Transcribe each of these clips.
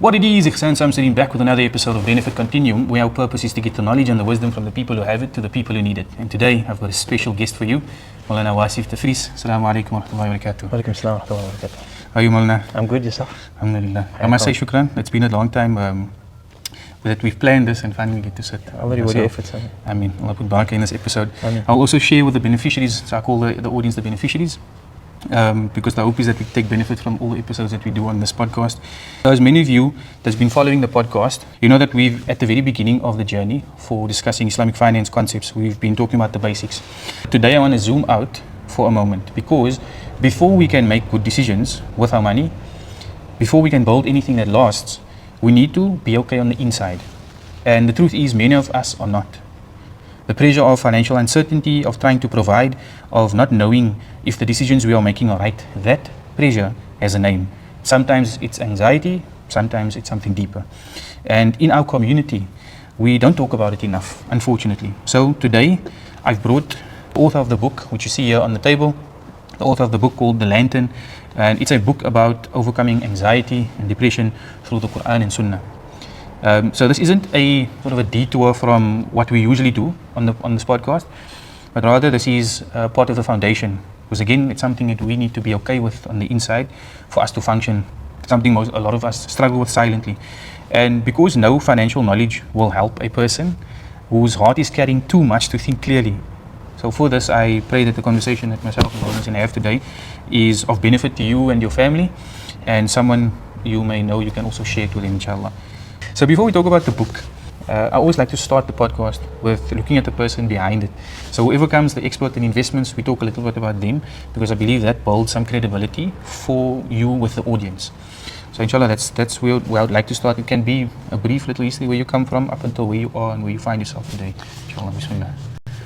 What it is, Ihsan, so I'm sitting back with another episode of Benefit Continuum, where our purpose is to get the knowledge and the wisdom from the people who have it to the people who need it. And today, I've got a special guest for you, Maulana Waasief De Vries. Assalamu alaikum wa rahmatullahi wa barakatuh. Walaikum assalam wa rahmatullahi wa barakatuh. How are you, Maulana? I'm good, yourself? Alhamdulillah. I must say shukran. It's been a long time that we've planned this and finally get to sit. Allah reward your efforts. I mean, Allah put barakah in this episode. Ameen. I'll also share with the beneficiaries, so I call the audience the beneficiaries. Because the hope is that we take benefit from all the episodes that we do on this podcast. As many of you that's been following the podcast, you know that we've at the very beginning of the journey for discussing Islamic finance concepts, we've been talking about the basics. Today I want to zoom out for a moment, because before we can make good decisions with our money, before we can build anything that lasts, we need to be okay on the inside. And the truth is, many of us are not. The pressure of financial uncertainty, of trying to provide, of not knowing if the decisions we are making are right, that pressure has a name. Sometimes it's anxiety, sometimes it's something deeper. And in our community, we don't talk about it enough, unfortunately. So today, I've brought the author of the book, which you see here on the table, the author of the book called The Lantern, and it's a book about overcoming anxiety and depression through the Qur'an and Sunnah. So this isn't a sort of a detour from what we usually do on this podcast, but rather this is part of the foundation. Because again, it's something that we need to be okay with on the inside for us to function. Something a lot of us struggle with silently. And because no financial knowledge will help a person whose heart is carrying too much to think clearly. So for this, I pray that the conversation that myself and Lawrence and I have today is of benefit to you and your family, and someone you may know, you can also share it with them, inshallah. So before we talk about the book, I always like to start the podcast with looking at the person behind it. So whoever comes, the expert in investments, we talk a little bit about them, because I believe that builds some credibility for you with the audience. So inshallah, that's where I would like to start. It can be a brief little history where you come from up until where you are and where you find yourself today. Inshallah, bismillah.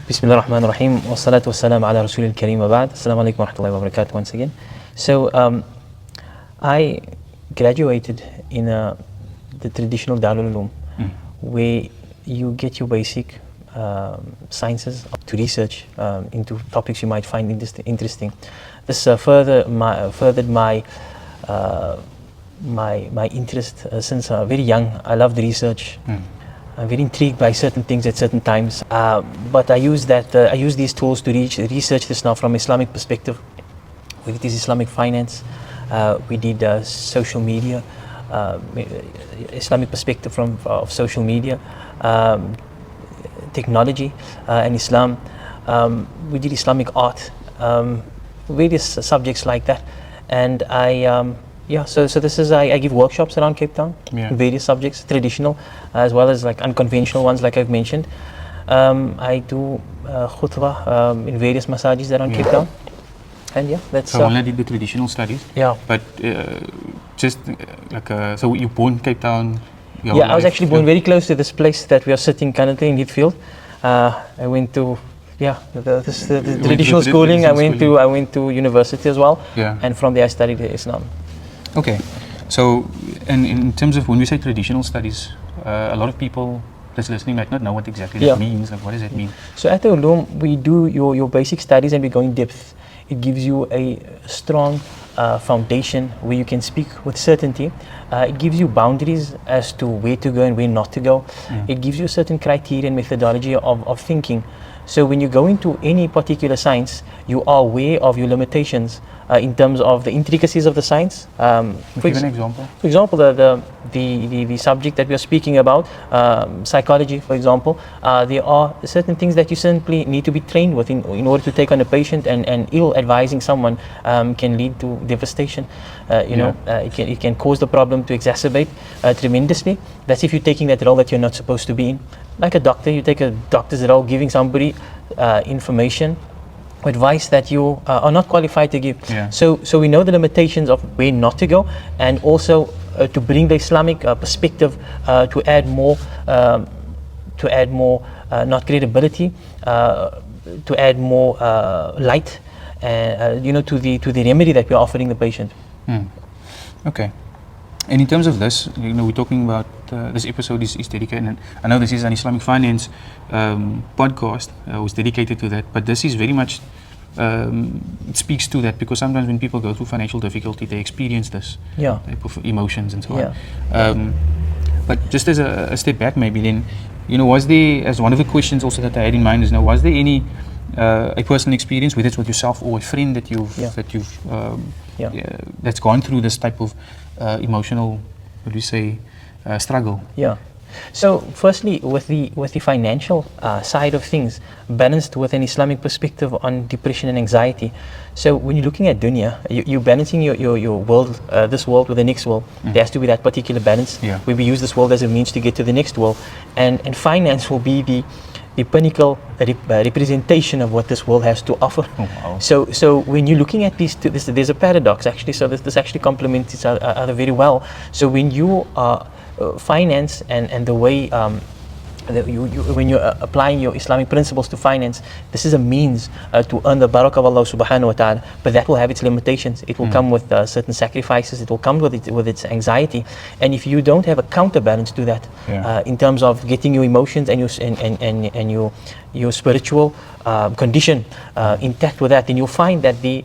Bismillah ar-Rahman ar-Rahim. Wa salatu wa salam ala Rasul al-Kareem wa ba'd. Assalamu alaikum wa rahmatullahi wa barakatuh once again. So I graduated in the traditional Darul Uloom, where you get your basic sciences to research into topics you might find interesting. This furthered my interest since very young. I love the research. I'm very intrigued by certain things at certain times. But I use these tools to research this now from Islamic perspective. Whether it is Islamic finance, we did social media. Islamic perspective of social media, technology and Islam. We did Islamic art, various subjects like that. And so this is, I give workshops around Cape Town, various subjects, traditional as well as like unconventional ones, like I've mentioned. I do khutbah in various masajis around Cape Town. And that's so. When I did the traditional studies, but just so you're born in Cape Town. I was actually born very close to this place that we are sitting currently in Heathfield. I went to the traditional schooling. I went to university as well, and from there I studied Islam. Okay, so and in terms of when we say traditional studies, a lot of people that's listening might not know what exactly that means. Like, what does that mean? So at the Uloom, we do your basic studies and we go in depth. It gives you a strong foundation where you can speak with certainty. It gives you boundaries as to where to go and where not to go. It gives you a certain criteria and methodology of thinking. So when you go into any particular science, you are aware of your limitations in terms of the intricacies of the science. Give an example. For example, the subject that we are speaking about, psychology, for example, there are certain things that you simply need to be trained with in order to take on a patient, and ill-advising someone can lead to devastation. It can cause the problem to exacerbate tremendously. That's if you're taking that role that you're not supposed to be in. Like a doctor, you take a doctor's role, giving somebody information, advice that you are not qualified to give. So we know the limitations of where not to go, and also to bring the Islamic perspective to add more, not credibility, to add more light, to the remedy that we're offering the patient. Okay. And in terms of this, we're talking about this episode is dedicated, and I know this is an Islamic Finance podcast was dedicated to that, but this is very much it speaks to that, because sometimes when people go through financial difficulty, they experience this type of emotions and so on. But just as a step back, maybe then, was there, as one of the questions also that I had in mind is, now, was there any a personal experience, whether it's with yourself or a friend that you've that's gone through this type of emotional, what do you say, struggle? Yeah. So firstly, with the financial side of things, balanced with an Islamic perspective on depression and anxiety. So when you're looking at dunya, you're balancing your world, this world with the next world. There has to be that particular balance. Where we use this world as a means to get to the next world, and finance will be the pinnacle representation of what this world has to offer. So when you're looking at these two, there's a paradox actually. So this actually complements each other very well. So when you finance and the way when you're applying your Islamic principles to finance, this is a means to earn the barakah of Allah subhanahu wa ta'ala, but that will have its limitations. It will come with certain sacrifices, it will come with its anxiety, and if you don't have a counterbalance to that in terms of getting your emotions and your spiritual condition intact with that, then you'll find that the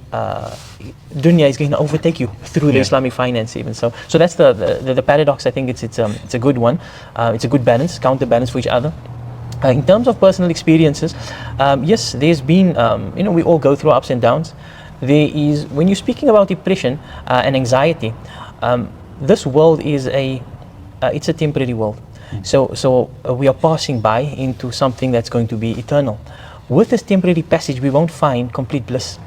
dunya is going to overtake you through the Islamic finance even. So that's the paradox. I think it's a good one. It's a good balance, counterbalance for each other. In terms of personal experiences, yes, there's been, we all go through ups and downs. There is, when you're speaking about depression and anxiety, this world is it's a temporary world. So we are passing by into something that's going to be eternal. With this temporary passage, we won't find complete bliss,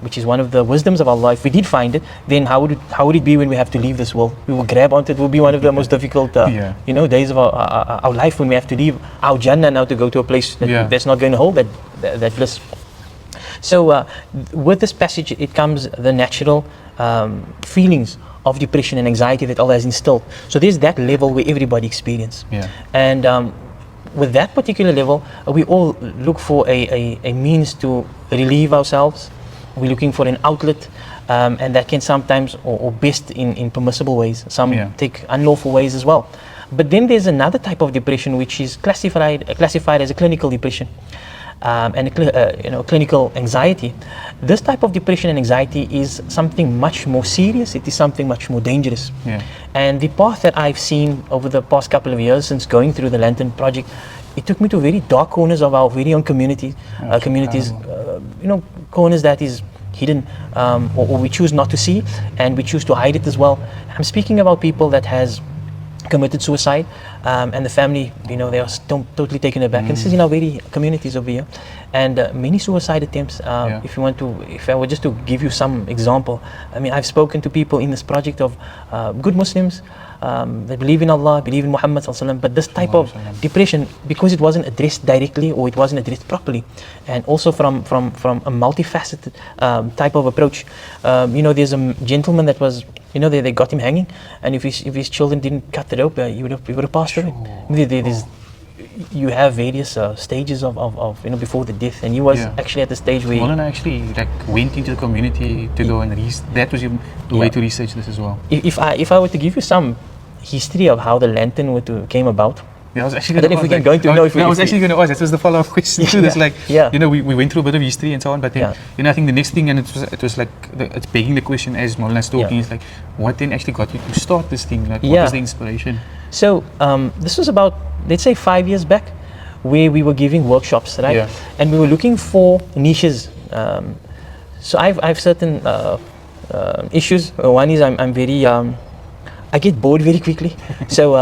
which is one of the wisdoms of Allah. If we did find it, then how would it be when we have to leave this world? We will grab onto it. It will be one of the most difficult days of our life, when we have to leave our Jannah now to go to a place that's not going to hold that bliss. So with this passage, it comes the natural feelings of depression and anxiety that Allah has instilled. So there's that level where everybody experiences. And with that particular level, we all look for a means to relieve ourselves. We're looking for an outlet, and that can sometimes, or best in permissible ways. Some take unlawful ways as well. But then there's another type of depression which is classified as a clinical depression. And clinical anxiety. This type of depression and anxiety is something much more serious. It is something much more dangerous. And the path that I've seen over the past couple of years since going through the Lantern Project, it took me to very dark corners of our very own communities, corners that is hidden, or we choose not to see, and we choose to hide it as well. I'm speaking about people that has committed suicide, and the family, they are totally taken aback. And this is in our very communities over here, and many suicide attempts. If I were just to give you some example, I mean, I've spoken to people in this project of good Muslims. They believe in Allah, believe in Muhammad sallallahu alaihi wasallam, but this type of depression, because it wasn't addressed directly or it wasn't addressed properly, and also from a multifaceted type of approach. There's a gentleman that was, they got him hanging, and if his children didn't cut the rope, he would have passed away. You have various stages of before the death, and he was actually at the stage where Molana actually went into the community to go and that was the way to research this as well. If I were to give you some history of how the Lantern came about, I was actually going to ask. I was actually going to ask. That was the follow-up question too. That's we went through a bit of history and so on, but then I think the next thing, and it was like it's begging the question as Molana's talking, is like, what then actually got you to start this thing? Like, what was the inspiration? So this was about, let's say, 5 years back, where we were giving workshops, right? And we were looking for niches. So I've certain issues. One is I'm very I get bored very quickly. So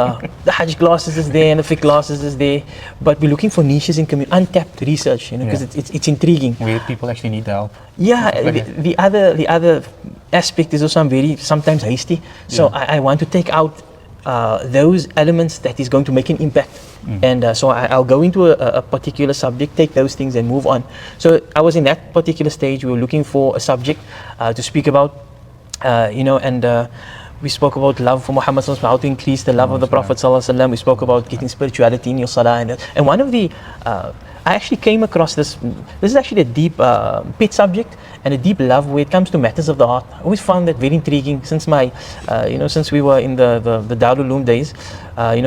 the Hajj classes is there and the fiqh classes is there, but we're looking for niches in untapped research, because it's intriguing. Where people actually need help. The other aspect is also I'm very sometimes hasty. So I want to take out those elements that is going to make an impact. And so I'll go into a particular subject, take those things and move on. So I was in that particular stage. We were looking for a subject to speak about, and we spoke about love for Muhammad sallallahu alaihi wasallam, how to increase the love of the Prophet sallallahu alaihi wasallam. We spoke about getting spirituality in your salah, and one of the I actually came across this is actually a deep pet subject and a deep love where it comes to matters of the heart. I always found that very intriguing since since we were in the Darul Uloom days,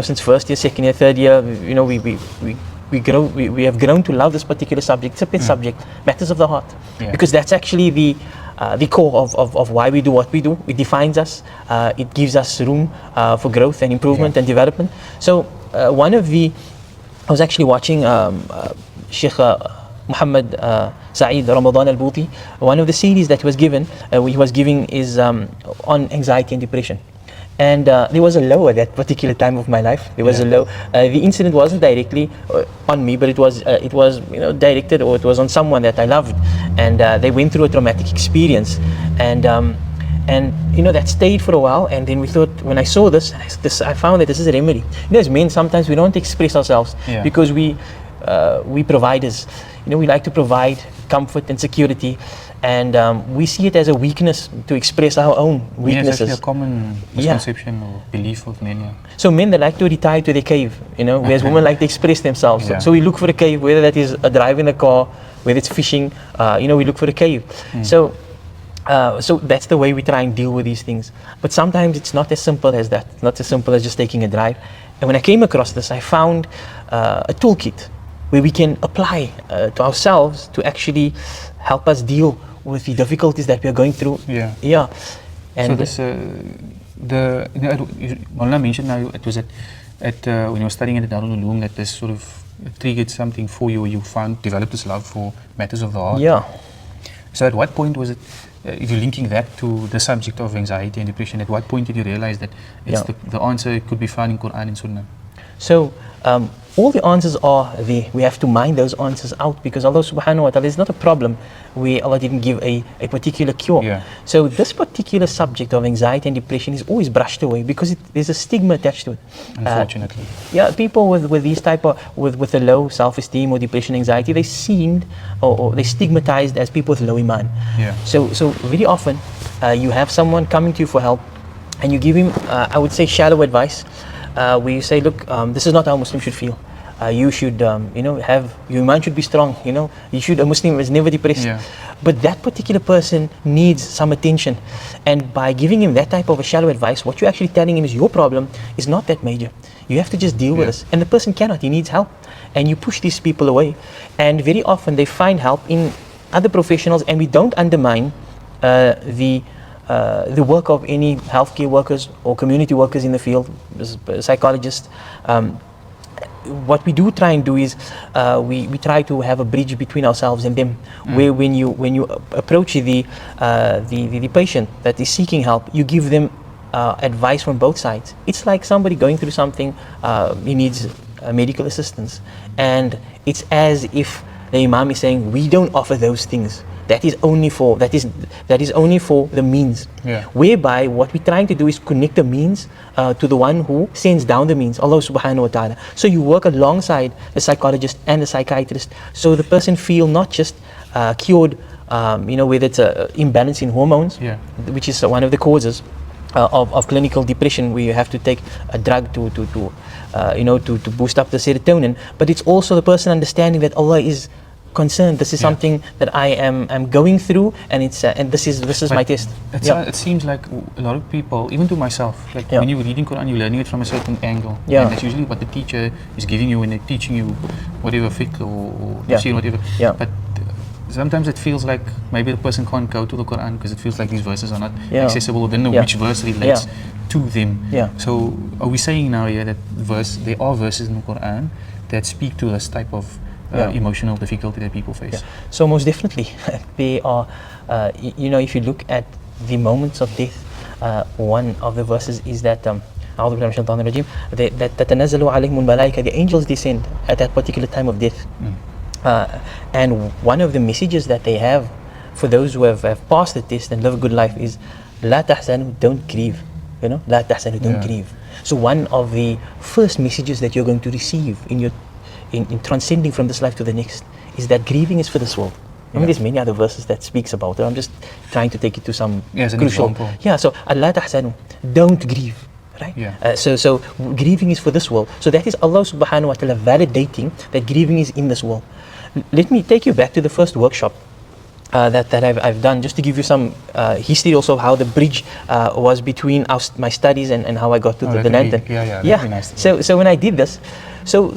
since first year, second year, third year, we we have grown to love this particular subject. It's a pet subject, matters of the heart, because that's actually the core of why we do what we do. It defines us. It gives us room for growth and improvement and development. So I was actually watching Sheikh Muhammad Saeed Ramadan al-Bouti. One of the series that he was giving is on anxiety and depression. And there was a low at that particular time of my life. There was a low. The incident wasn't directly on me, but it was directed, or it was on someone that I loved, and they went through a traumatic experience, and that stayed for a while. And then we thought, when I saw this, I found that this is a remedy. As men, sometimes we don't express ourselves because we providers. We like to provide comfort and security, and we see it as a weakness to express our own weaknesses. It's actually a common misconception or belief of men. So men, they like to retire to their cave, whereas women like to express themselves. So we look for a cave, whether that is a drive in a car, whether it's fishing, we look for a cave. So that's the way we try and deal with these things. But sometimes it's not as simple as that. It's not as simple as just taking a drive. And when I came across this, I found a toolkit where we can apply to ourselves to actually help us deal with the difficulties that we are going through. And so this, Maulana mentioned now, it was at when you were studying at Darul Uloom, that this sort of triggered something for you, you developed this love for matters of the heart. So at what point was it, if you're linking that to the subject of anxiety and depression, at what point did you realize that it's the answer could be found in Qur'an and Sunnah? So all the answers are there. We have to mine those answers out, because Allah subhanahu wa ta'ala is not a problem where Allah didn't give a particular cure. So this particular subject of anxiety and depression is always brushed away because there's a stigma attached to it. Unfortunately. People with these type of, with a low self-esteem or depression, anxiety, they seemed or they stigmatized as people with low iman. So very often you have someone coming to you for help, and you give him, I would say, shallow advice. Where you say, look, this is not how Muslims should feel. You should, have your mind should be strong. A Muslim is never depressed. But that particular person needs some attention, and by giving him that type of a shallow advice, what you're actually telling him is your problem is not that major. You have to just deal with this, and the person cannot. He needs help, and you push these people away. And very often they find help in other professionals, and we don't undermine the work of any healthcare workers or community workers in the field, psychologists. What we do try and do is we try to have a bridge between ourselves and them, where when you approach the patient that is seeking help, you give them advice from both sides. It's like somebody going through something, he needs medical assistance, and it's as if the Imam is saying, we don't offer those things. That is only for the means. Whereby what we're trying to do is connect the means to the one who sends down the means, Allah subhanahu wa ta'ala. So you work alongside the psychologist and the psychiatrist, so the person feel not just cured, whether it's an imbalance in hormones, which is one of the causes of clinical depression, where you have to take a drug to boost up the serotonin, but it's also the person understanding that Allah is concerned. This is something that I am going through, and it's and this is my test. It seems like a lot of people, even to myself, like when you're reading Quran, you're learning it from a certain angle, and that's usually what the teacher is giving you when they're teaching you whatever fiqh or tafsir, whatever. But sometimes it feels like maybe the person can't go to the Quran because it feels like these verses are not accessible, or they don't know which verse relates to them. So are we saying now here that there are verses in the Quran that speak to this type of emotional difficulty that people face? So most definitely they are. If you look at the moments of death, one of the verses is that that تَتَنَزَّلُ عَلَيْهِمُ الْمَلَائِكَةُ, the angels descend at that particular time of death. And one of the messages that they have for those who have passed the test and live a good life is لَا تَحْزَنُوا, don't grieve. لَا تَحْزَنُوا, don't grieve. So one of the first messages that you're going to receive in transcending from this life to the next is that grieving is for this world. There's many other verses that speaks about it. I'm just trying to take it to some crucial. So Allah tahzanu, don't grieve, right? So grieving is for this world. So that is Allah subhanahu wa ta'ala validating that grieving is in this world. Let me take you back to the first workshop that I've done, just to give you some history also of how the bridge was between my studies and how I got to the lantern. Nice. So when I did this, So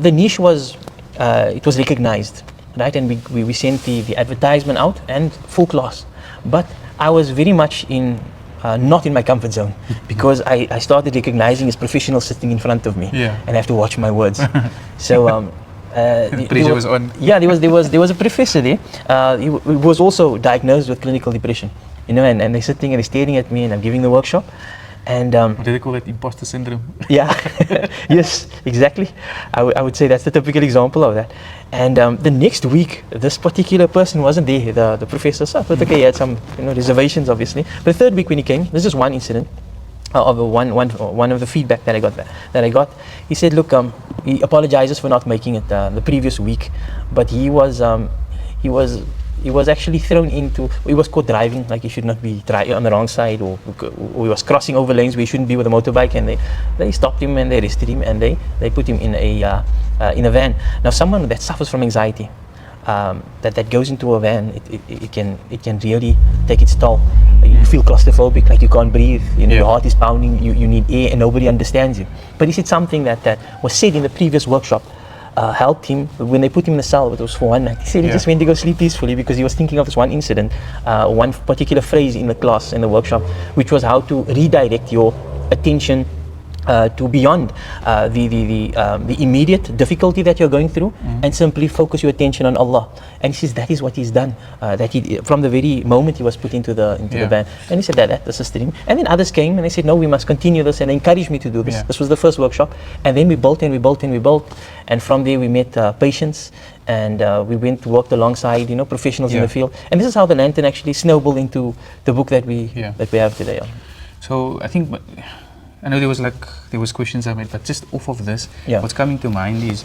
the niche was, it was recognized, right? And we sent the advertisement out and full class. But I was very much not in my comfort zone, because I started recognizing this professional sitting in front of me, and I have to watch my words. So the pressure was on. Yeah, there was a professor there. He was also diagnosed with clinical depression, you know, and they're sitting and they're staring at me, and I'm giving the workshop. And what do they call it? Imposter syndrome. Yeah, yes, exactly. I would say that's the typical example of that. And the next week, this particular person wasn't there, the professor. So I thought, okay, he had some reservations, obviously. But the third week when he came, this is one incident of one of the feedback that I got. He said, look, he apologizes for not making it the previous week, but he was actually thrown into, he was caught driving like he should not be on the wrong side, or he was crossing over lanes where he shouldn't be with a motorbike, and they stopped him and they arrested him, and they put him in a van. Now, someone that suffers from anxiety, that goes into a van, it can really take its toll. You feel claustrophobic, like you can't breathe, your heart is pounding, you need air, and nobody understands you. But he said something that was said in the previous workshop, helped him when they put him in the cell. It was for one night. He said he just went to go sleep peacefully because he was thinking of this one incident, one particular phrase in the class, in the workshop, which was how to redirect your attention to beyond the immediate difficulty that you're going through, and simply focus your attention on Allah. And he says that is what he's done. That he, from the very moment he was put into the van, and he said that assisted him. And then others came and they said, no, we must continue this, and they encouraged me to do this. This was the first workshop, and then we built and we built and we built, and from there we met patients, and we went to work alongside professionals in the field. And this is how the lantern actually snowballed into the book that we have today. So I think, I know there was questions I made, but just off of this, what's coming to mind is,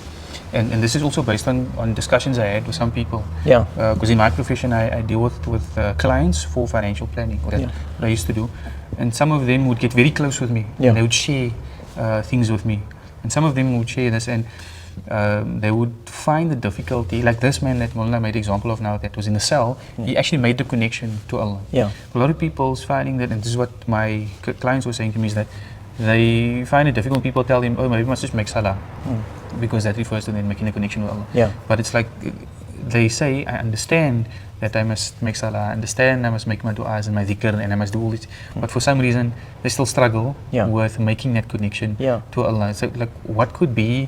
and this is also based on discussions I had with some people. Because in my profession, I deal with clients for financial planning, what I used to do, and some of them would get very close with me, and they would share things with me, and some of them would share this, and they would find the difficulty, like this man that Mullah made example of now, that was in the cell, he actually made the connection to Allah. A lot of people's finding that, and this is what my clients were saying to me, is that they find it difficult. People tell him, oh, maybe you must just make salah, because that refers to them making a connection with Allah. But it's like, they say, I understand that I must make salah, I understand I must make my du'as and my dhikr, and I must do all this, but for some reason they still struggle with making that connection to Allah. So like, what could be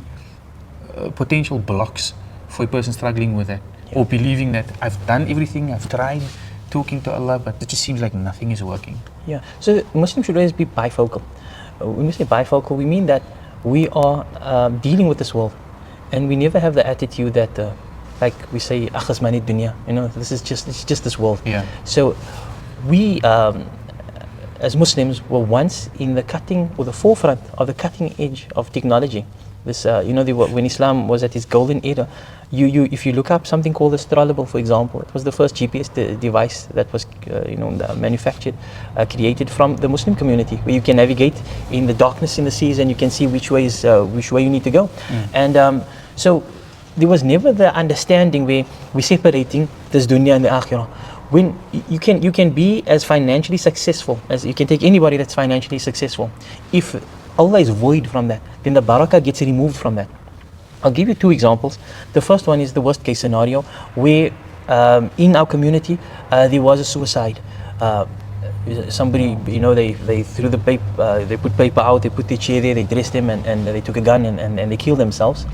potential blocks for a person struggling with that, or believing that I've done everything, I've tried talking to Allah, but it just seems like nothing is working? So Muslims should always be bifocal. When we say bifocal, we mean that we are dealing with this world, and we never have the attitude that, like we say, akhas mani dunya, it's just this world. So we, as Muslims, were once in the forefront of the cutting edge of technology. This, when Islam was at its golden era, if you look up something called the Strolable, for example, it was the first GPS device that was manufactured, created from the Muslim community, where you can navigate in the darkness in the seas, and you can see which way you need to go. And so there was never the understanding where we're separating this dunya and the akhirah. When you can be as financially successful as you can take anybody that's financially successful. If Allah is void from that, then the barakah gets removed from that. I'll give you two examples. The first one is the worst case scenario, where in our community there was a suicide. Somebody, they threw the paper, they put paper out, they put their chair there, they dressed him, and they took a gun and they killed themselves.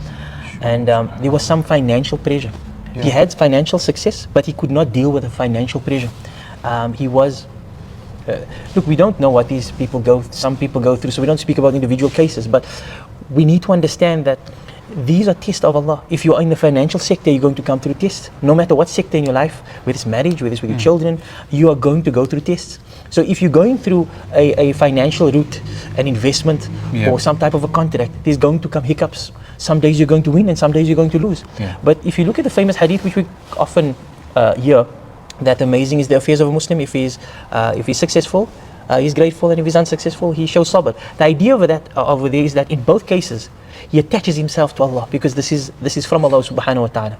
And there was some financial pressure. He had financial success, but he could not deal with the financial pressure. He was look, we don't know what some people go through, so we don't speak about individual cases, but we need to understand that these are tests of Allah. If you are in the financial sector, you're going to come through tests. No matter what sector in your life, whether it's marriage, whether it's with your children, you are going to go through tests. So if you're going through a financial route, an investment, or some type of a contract, there's going to come hiccups. Some days you're going to win and some days you're going to lose. But if you look at the famous hadith, which we often hear, that amazing is the affairs of a Muslim. If he's successful, he's grateful, and if he's unsuccessful, he shows sabr. The idea over there is that in both cases, he attaches himself to Allah, because this is from Allah subhanahu wa ta'ala.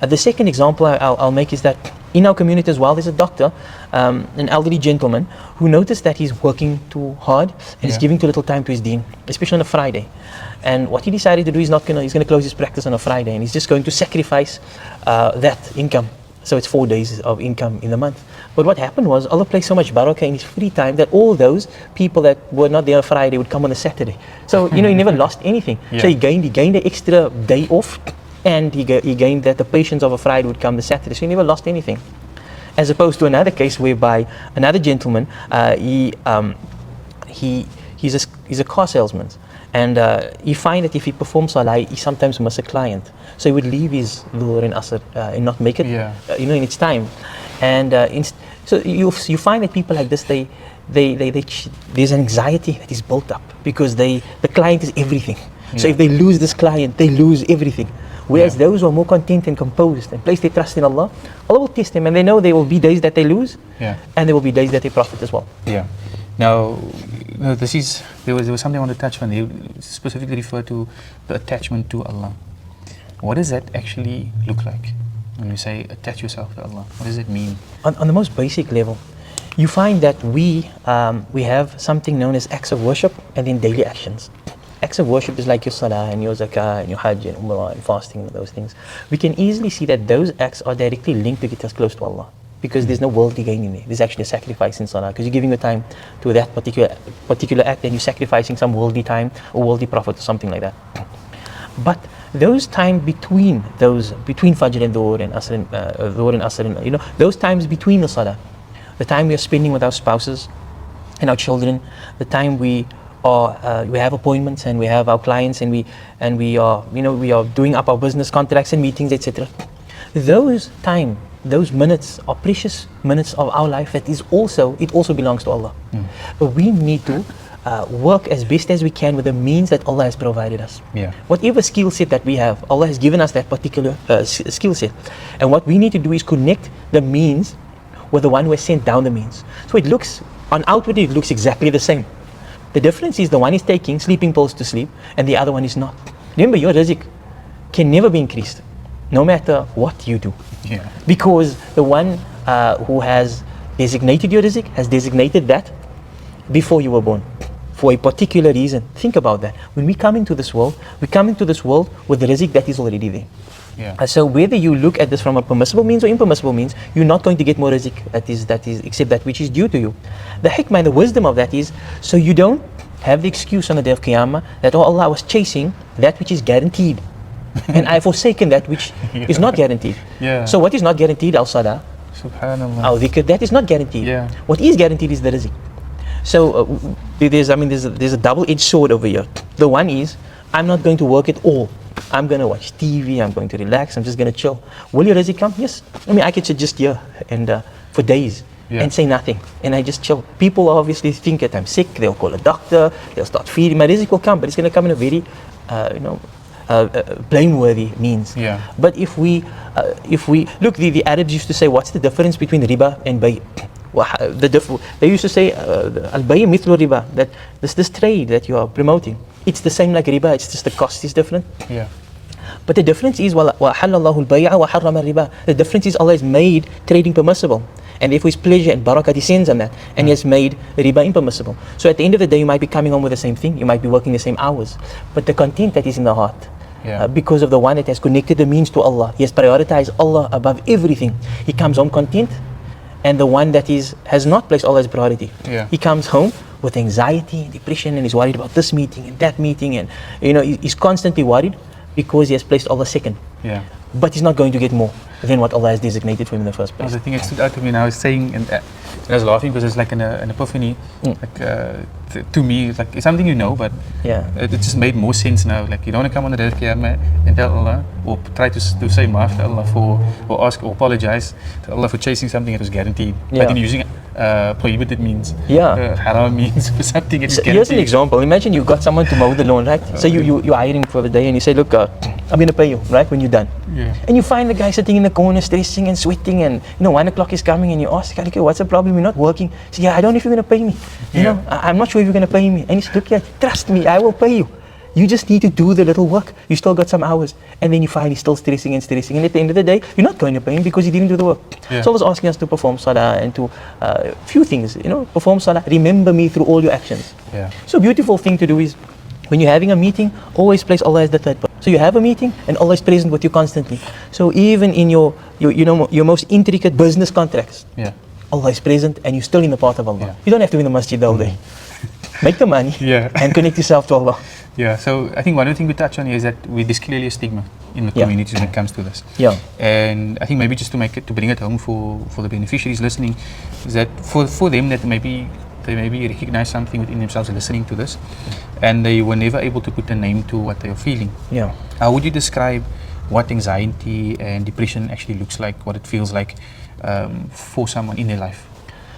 The second example I'll make is that in our community as well, there's a doctor, an elderly gentleman, who noticed that he's working too hard and he's giving too little time to his deen, especially on a Friday. And what he decided to do is he's going to close his practice on a Friday, and he's just going to sacrifice that income. So it's 4 days of income in the month. But what happened was Allah placed so much barakah in his free time that all those people that were not there on Friday would come on a Saturday. So he never lost anything. So he gained an extra day off, and he gained that the patience of a Friday would come the Saturday. So he never lost anything. As opposed to another case whereby another gentleman, he's a car salesman. And he find that if he performs salah, he sometimes miss a client. So he would leave his Dhuhr and Asr and not make it, in its time. And so you find that people like this, there's an anxiety that is built up because the client is everything. So if they lose this client, they lose everything. Whereas those who are more content and composed and place their trust in Allah, Allah will test them, and they know there will be days that they lose, and there will be days that they profit as well. Yeah. Now, there was something I want to touch on. You specifically refer to the attachment to Allah. What does that actually look like when you say attach yourself to Allah? What does it mean? On the most basic level, you find that we have something known as acts of worship and then daily actions. Acts of worship is like your salah and your zakah and your hajj and umrah and fasting and those things. We can easily see that those acts are directly linked to get us close to Allah, because there's no worldly gain in there. There's actually a sacrifice in salah, because you're giving your time to that particular act, and you're sacrificing some worldly time or worldly profit or something like that. But those time between Fajr and Dhuhr and Asr and those times between the salah, the time we are spending with our spouses and our children, the time we have appointments and we have our clients and we are doing up our business contracts and meetings, etc. Those minutes are precious minutes of our life that it also belongs to Allah. But we need to work as best as we can with the means that Allah has provided us. Whatever skill set that we have, Allah has given us that particular skill set. And what we need to do is connect the means with the one who has sent down the means. So outwardly it looks exactly the same. The difference is the one is taking sleeping pills to sleep and the other one is not. Remember, your rizq can never be increased, no matter what you do. Because the one who has designated your rizq has designated that before you were born for a particular reason. Think about that. When we come into this world, with the rizq that is already there. So whether you look at this from a permissible means or impermissible means, you're not going to get more rizq that is except that which is due to you. The hikmah and the wisdom of that is so you don't have the excuse on the day of Qiyamah that Allah was chasing that which is guaranteed and I have forsaken that which is not guaranteed. So what is not guaranteed? Our salah, Subhanallah. our dhikr, that is not guaranteed. What is guaranteed is the rizq. So there's a double-edged sword over here. The one is, I'm not going to work at all. I'm going to watch TV, I'm going to relax, I'm just going to chill. Will your rizq come? Yes. I could sit just here and for days and say nothing, and I just chill. People obviously think that I'm sick, they'll call a doctor, they'll start feeding. My rizq will come, but it's going to come in a very blameworthy means. But if we look, the Arabs used to say, what's the difference between riba and bay'? They used to say al-bay' mithlu riba, that this trade that you are promoting, it's the same like riba, it's just the cost is different. But the difference is وَحَلَّ اللَّهُ الْبَيْعَ وَحَرَّمَ الرِّبَى. The difference is Allah has made trading permissible, and therefore His pleasure and barakah descends on that, and He has made riba impermissible. So at the end of the day, you might be coming home with the same thing, you might be working the same hours, but the content that is in the heart, because of the one that has connected the means to Allah, he has prioritized Allah above everything, he comes home content. And the one that has not placed Allah as priority, he comes home with anxiety and depression, and he's worried about this meeting and that meeting, and he's constantly worried because he has placed Allah second. But he's not going to get more than what Allah has designated for him in the first place. The thing that stood out to me, and I was saying, and I was laughing because it's like an epiphany, to me, it's like it's something but it just made more sense now. Like you don't want to come on the day of Qiyamah and tell Allah, or try to say maaf to Allah or ask or apologize to Allah for chasing something that was guaranteed, but then using prohibited means, haram means, for something it's guaranteed. Here's an example. Imagine you got someone to mow the lawn, right? So you hire him for the day, and you say, look, I'm going to pay you, right, when you're done. And you find the guy sitting in the corner, stressing and sweating, and 1 o'clock is coming, and you ask, okay, what's the problem? You're not working. He says, I don't know if you're going to pay me. I'm not sure if you're going to pay me. And he says, look here, trust me, I will pay you. You just need to do the little work. You still got some hours, and then you find he's still stressing and stressing. And at the end of the day, you're not going to pay him because he didn't do the work. Yeah. So I was asking us to perform salah and to few things. Perform salah. Remember me through all your actions. Yeah. So beautiful thing to do is, when you're having a meeting, always place Allah as the third person. So you have a meeting and Allah is present with you constantly. So even in your most intricate business contracts, Yeah. Allah is present and you're still in the path of Allah. Yeah. You don't have to be in the masjid all day. Make the money Yeah. and connect yourself to Allah. Yeah, so I think one of the things we touch on here is that there's clearly a stigma in the Yeah. community when it comes to this. Yeah. And I think maybe just to bring it home for the beneficiaries listening, is that for them that maybe they maybe recognize something within themselves listening to this, and they were never able to put a name to what they are feeling. Yeah. How would you describe what anxiety and depression actually looks like, what it feels like for someone in their life?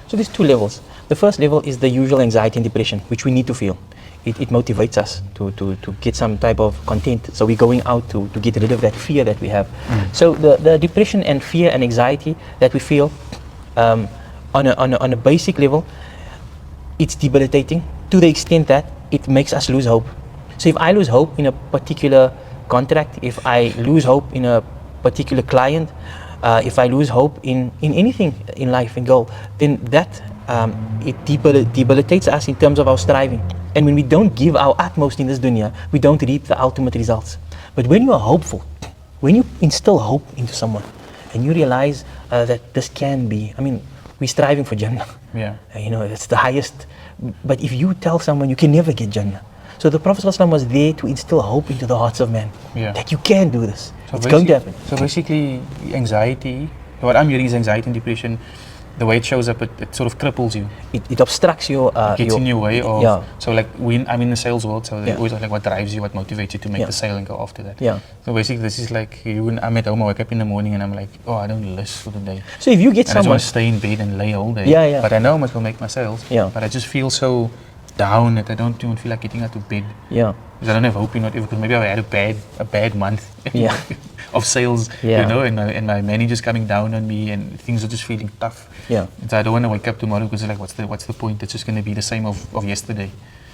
So there's two levels. The first level is the usual anxiety and depression, which we need to feel. It motivates us to get some type of content. So we're going out to get rid of that fear that we have. So the depression and fear and anxiety that we feel on a basic level, it's debilitating to the extent that it makes us lose hope. So if I lose hope in a particular contract, if I lose hope in a particular client, if I lose hope in anything in life and goal, then that it debilitates us in terms of our striving. And when we don't give our utmost in this dunya, we don't reap the ultimate results. But when you are hopeful, when you instill hope into someone and you realize that this can be, we're striving for Jannah. Yeah. It's the highest. But if you tell someone you can never get Jannah, so the Prophet ﷺ was there to instill hope into the hearts of man, that you can do this. So it's going to happen. So basically, anxiety, what I'm hearing is anxiety and depression. The way it shows up, it sort of cripples you. It obstructs your... Gets in your way of... Yeah. So like when I'm in the sales world, so they Yeah. always like what drives you, what motivates you to make the sale and go after that. Yeah. So basically this is like I'm at home, I wake up in the morning and I'm like, I don't list for the day. So if you get and I just someone... want to stay in bed and lay all day. Yeah. But I know I must go make my sales. Yeah. But I just feel so down that I don't even feel like getting out of bed. Yeah. Because I don't have hope in it, because maybe I had a bad month Yeah. of sales, Yeah. and my manager's coming down on me and things are just feeling tough. Yeah. So I don't want to wake up tomorrow because like what's the point? It's just going to be the same of yesterday.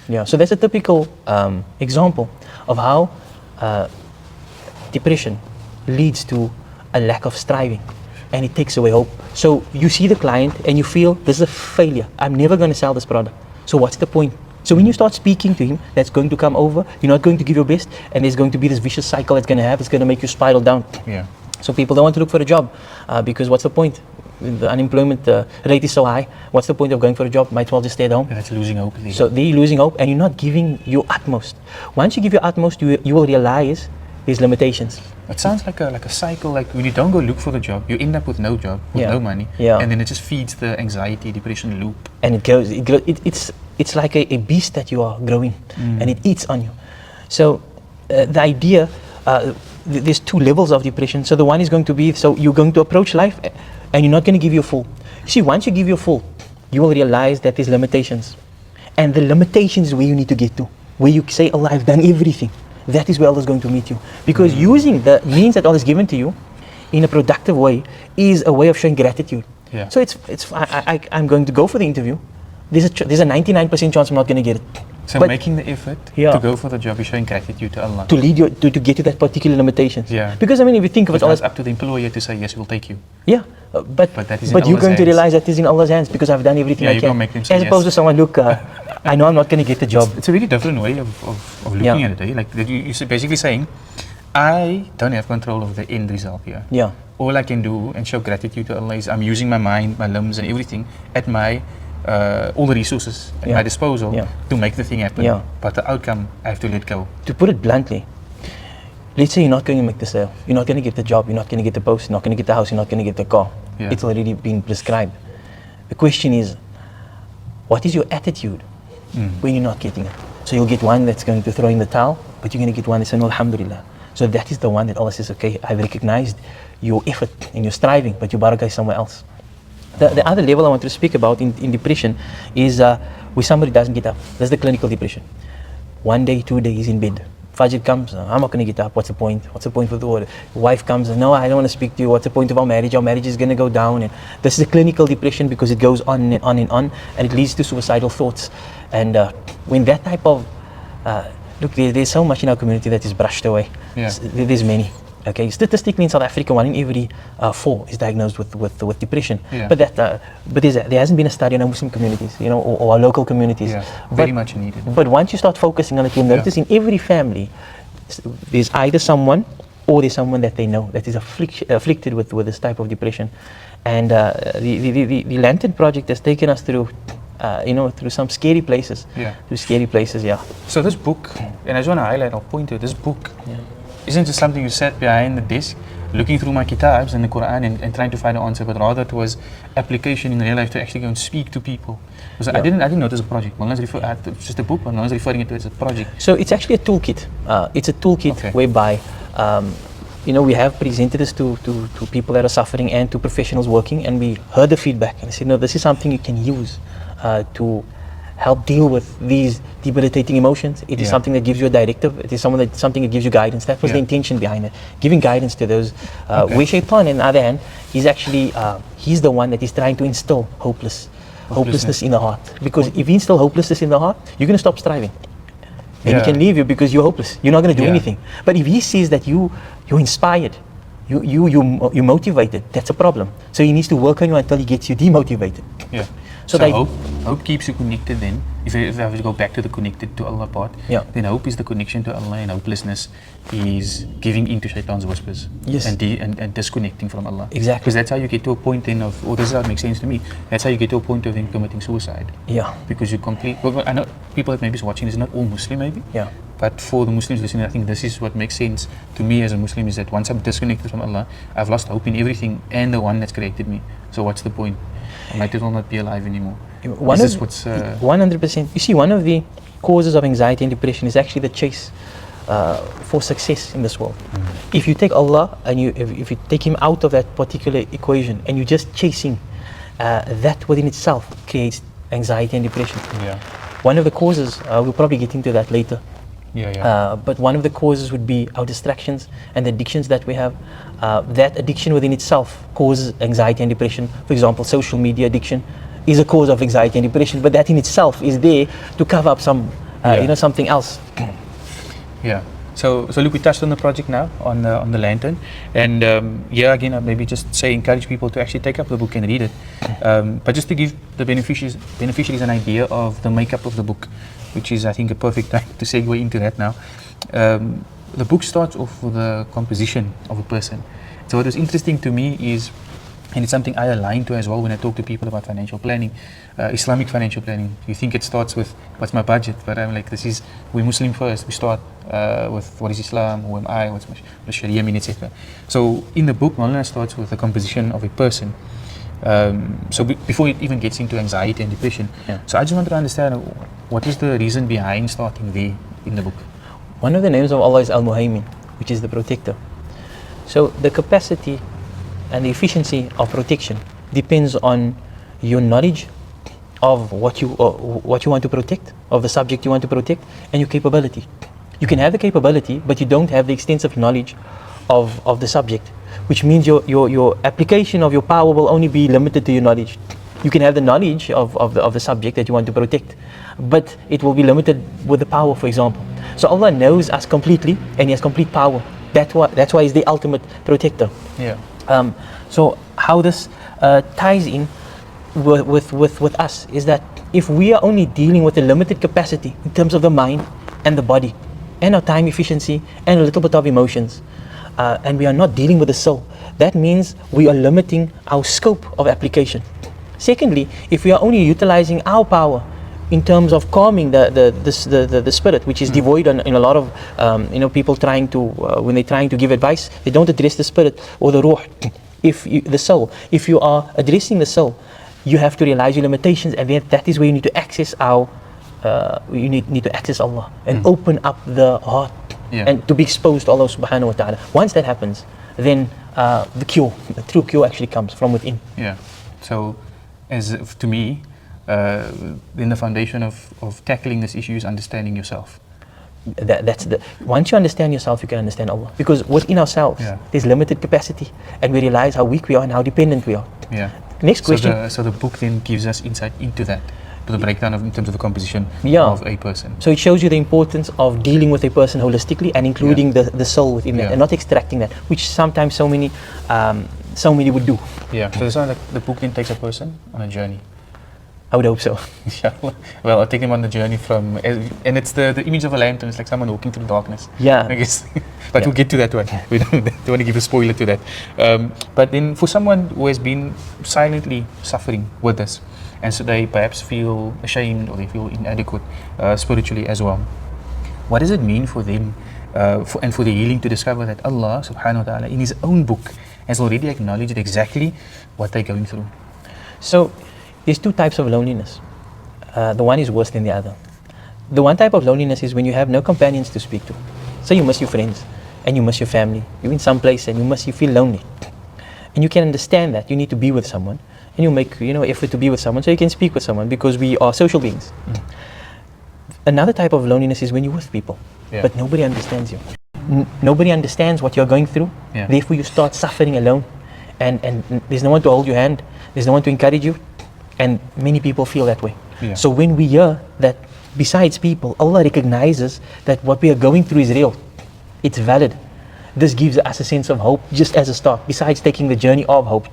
Yeah. So that's a typical example of how depression leads to a lack of striving, and it takes away hope. So you see the client and you feel this is a failure. I'm never going to sell this product. So what's the point? So when you start speaking to him, that's going to come over. You're not going to give your best, and there's going to be this vicious cycle that's going to have. It's going to make you spiral down. Yeah. So people don't want to look for a job because what's the point? The unemployment rate is so high. What's the point of going for a job? Might as well just stay at home. And that's losing hope. So they're losing hope, and you're not giving your utmost. Once you give your utmost, you will realize there's limitations. It sounds like a cycle. Like when you don't go look for the job, you end up with no job, with no money, and then it just feeds the anxiety, depression loop. And it goes. It's like a beast that you are growing, and it eats on you. So the idea, there's two levels of depression. So the one is going to be, so you're going to approach life, and you're not going to give your full. You see, once you give your full, you will realize that there's limitations, and the limitations is where you need to get to, where you say, Allah, I've done everything. That is where Allah is going to meet you, because using the means that Allah has given to you in a productive way is a way of showing gratitude. Yeah. So I'm going to go for the interview. There's a 99% chance I'm not going to get it. So but making the effort to go for the job is showing gratitude to Allah. To lead you to get to that particular limitations. Yeah. Because if you think of it, it's up to the employer to say yes, we'll take you. Yeah. But that is you're going to realize that is in Allah's hands because I've done everything I can. Make them say as opposed to someone, look, I know I'm not going to get the job. It's a really different way of looking at it. Eh? Like you're basically saying, I don't have control of the end result here. Yeah. All I can do and show gratitude to Allah is I'm using my mind, my limbs and everything at my all the resources at my disposal to make the thing happen. Yeah. But the outcome I have to let go. To put it bluntly, let's say you're not going to make the sale, you're not going to get the job, you're not going to get the post, you're not going to get the house, you're not going to get the car. Yeah. It's already been prescribed. The question is, what is your attitude when you're not getting it? So you'll get one that's going to throw in the towel, but you're going to get one that's saying, Alhamdulillah. So that is the one that Allah says, okay, I've recognized your effort and your striving, but your barakah is somewhere else. The other level I want to speak about in depression is where somebody doesn't get up. That's the clinical depression. 1 day, 2 days in bed. Fajr comes, I'm not going to get up. What's the point? What's the point of the order? Wife comes, no, I don't want to speak to you. What's the point of our marriage? Our marriage is going to go down. And this is a clinical depression because it goes on and on and on, and it leads to suicidal thoughts. And when that type of Look, there's so much in our community that is brushed away. Yeah. There's many. Okay, statistically in South Africa, 1 in every 4 is diagnosed with depression. Yeah. But there hasn't been a study on our Muslim communities, or our local communities. Yeah, very much needed. But once you start focusing on it, you'll notice in every family, there's either someone or there's someone that they know that is afflicted with this type of depression. And the Lantern Project has taken us through, through some scary places. Yeah. Through scary places, yeah. So this book, and I just want to highlight, I'll point to this book, isn't just something you sat behind the desk looking through my kitabs and the Qur'an and trying to find an answer, but rather it was application in real life to actually go and speak to people. Because I didn't know it was a project. It's just a book, but I was referring it to as a project. So it's actually a toolkit. It's a toolkit whereby we have presented this to people that are suffering and to professionals working, and we heard the feedback and said, no, this is something you can use to help deal with these debilitating emotions. It is something that gives you a directive. It is something that gives you guidance. That was the intention behind it, giving guidance to those. Where Shaitan, on the other hand, is actually he's the one that is trying to instill hopelessness in the heart. Because if he instills hopelessness in the heart, you're going to stop striving. And he can leave you because you're hopeless. You're not going to do anything. But if he sees that you're inspired, you're motivated, that's a problem. So he needs to work on you until he gets you demotivated. Yeah. So hope keeps you connected then. If I have to go back to the connected to Allah part, then hope is the connection to Allah, and hopelessness is giving into Shaitan's whispers. Yes. And disconnecting from Allah. Exactly. Because that's how you get to a point then of, this is how it makes sense to me, that's how you get to a point of then committing suicide. Yeah. Because you well, I know people that maybe is watching, is not all Muslim maybe. Yeah. But for the Muslims listening, I think this is what makes sense to me as a Muslim, is that once I'm disconnected from Allah, I've lost hope in everything and the one that's created me. So what's the point? I might as well not be alive anymore. 100%. You see, one of the causes of anxiety and depression is actually the chase for success in this world. If you take Allah and if you take Him out of that particular equation and you're just chasing, that within itself creates anxiety and depression. Yeah. One of the causes, we'll probably get into that later. But one of the causes would be our distractions and the addictions that we have. That addiction within itself causes anxiety and depression. For example, social media addiction is a cause of anxiety and depression, but that in itself is there to cover up something else. Yeah. So look, we touched on the project now, on the Lantern, and again, I'll maybe just encourage people to actually take up the book and read it. But just to give the beneficiaries an idea of the makeup of the book, which is, I think, a perfect time to segue into that now. The book starts off with the composition of a person. So what was interesting to me is, and it's something I align to as well when I talk to people about financial planning, Islamic financial planning. You think it starts with, what's my budget? But I'm like, we're Muslim first. We start with what is Islam, who am I, what's my Sharia mean, etc. So in the book, Maulana starts with the composition of a person. Before it even gets into anxiety and depression. So I just wanted to understand, what is the reason behind starting there in the book? One of the names of Allah is Al-Muhaymin, which is the protector. So the capacity and the efficiency of protection depends on your knowledge of what you want to protect, of the subject you want to protect, and your capability. You can have the capability, but you don't have the extensive knowledge of the subject, which means your application of your power will only be limited to your knowledge. You can have the knowledge of the subject that you want to protect, but it will be limited with the power, for example. So Allah knows us completely, and He has complete power. That's why He's the ultimate protector. Yeah. So how this ties in with us is that if we are only dealing with a limited capacity in terms of the mind and the body and our time efficiency and a little bit of emotions, and we are not dealing with the soul, that means we are limiting our scope of application. Secondly, if we are only utilizing our power in terms of calming the spirit, which is devoid in a lot of people trying to when they're trying to give advice, they don't address the spirit or the ruh. The soul, if you are addressing the soul, you have to realize your limitations, and then that is where you need to access you need to access Allah and open up the heart and to be exposed to Allah subhanahu wa ta'ala. Once that happens, then the true cure actually comes from within. Yeah. So to me, then the foundation of tackling this issue is understanding yourself. Once you understand yourself, you can understand Allah, because within ourselves there's limited capacity, and we realize how weak we are and how dependent we are. Yeah. Next question. So the book then gives us insight into that. to the breakdown in terms of the composition Yeah. of a person. So it shows you the importance of dealing with a person holistically and including the soul within that, and not extracting that, which sometimes so many would do. Yeah. So it's not like the book then takes a person on a journey. I would hope so. Inshallah. Well, I'll take them on the journey from, and it's the image of a lantern. It's like someone walking through darkness. Yeah. I guess. But we'll get to that one. We don't want to give a spoiler to that. But then for someone who has been silently suffering with this, and so they perhaps feel ashamed or they feel inadequate spiritually as well, what does it mean for them and for the healing to discover that Allah subhanahu wa ta'ala in His own book has already acknowledged exactly what they're going through? So there's two types of loneliness. The one is worse than the other. The one type of loneliness is when you have no companions to speak to. So you miss your friends and you miss your family. You're in some place and you feel lonely. And you can understand that you need to be with someone, and you make effort to be with someone so you can speak with someone, because we are social beings. Another type of loneliness is when you're with people, but nobody understands you. Nobody understands what you're going through. Therefore you start suffering alone, and there's no one to hold your hand, there's no one to encourage you. And many people feel that way. So when we hear that besides people, Allah recognizes that what we are going through is real, it's valid, this gives us a sense of hope just as a start, besides taking the journey of hope.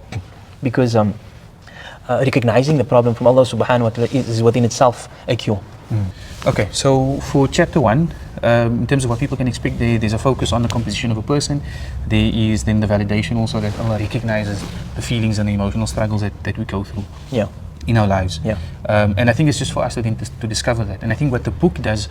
Because recognizing the problem from Allah subhanahu wa ta'ala is within itself a cure. Okay, so for chapter 1, in terms of what people can expect, there's a focus on the composition of a person. There is then the validation also that Allah recognizes the feelings and the emotional struggles that we go through in our lives. And I think it's just for us to discover that. And I think what the book does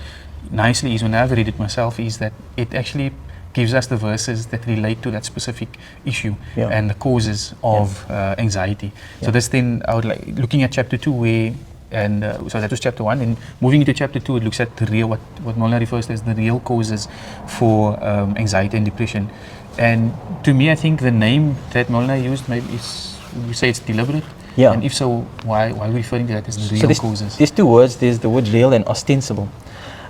nicely is, when I've read it myself, is that it actually gives us the verses that relate to that specific issue and the causes of anxiety. So this then, I would like, looking at chapter 2 where, and so that was chapter 1, and moving into chapter 2 it looks at the real, what Maulana refers to as the real causes for anxiety and depression. And to me, I think the name that Maulana used, maybe is, you say it's deliberate? And if so, why are we referring to that as the real causes? There's two words, there's the word real and ostensible.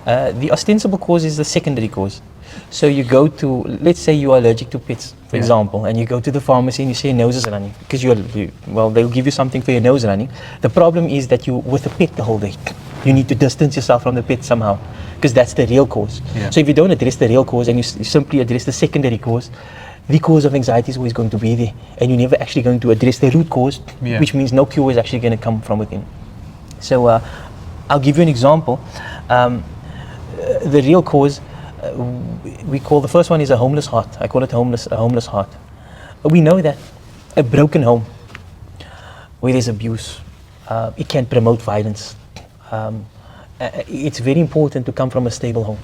The ostensible cause is the secondary cause. So you go to, let's say you are allergic to pets, for example, and you go to the pharmacy and you say your nose is running, because they'll give you something for your nose running. The problem is that you're with a pet the whole day. You need to distance yourself from the pet somehow, because that's the real cause. So if you don't address the real cause and you simply address the secondary cause, the cause of anxiety is always going to be there, and you're never actually going to address the root cause, which means no cure is actually going to come from within. So I'll give you an example. The real cause, we call, the first one is a homeless heart. I call it a homeless heart. We know that a broken home where there's abuse, it can promote violence. It's very important to come from a stable home,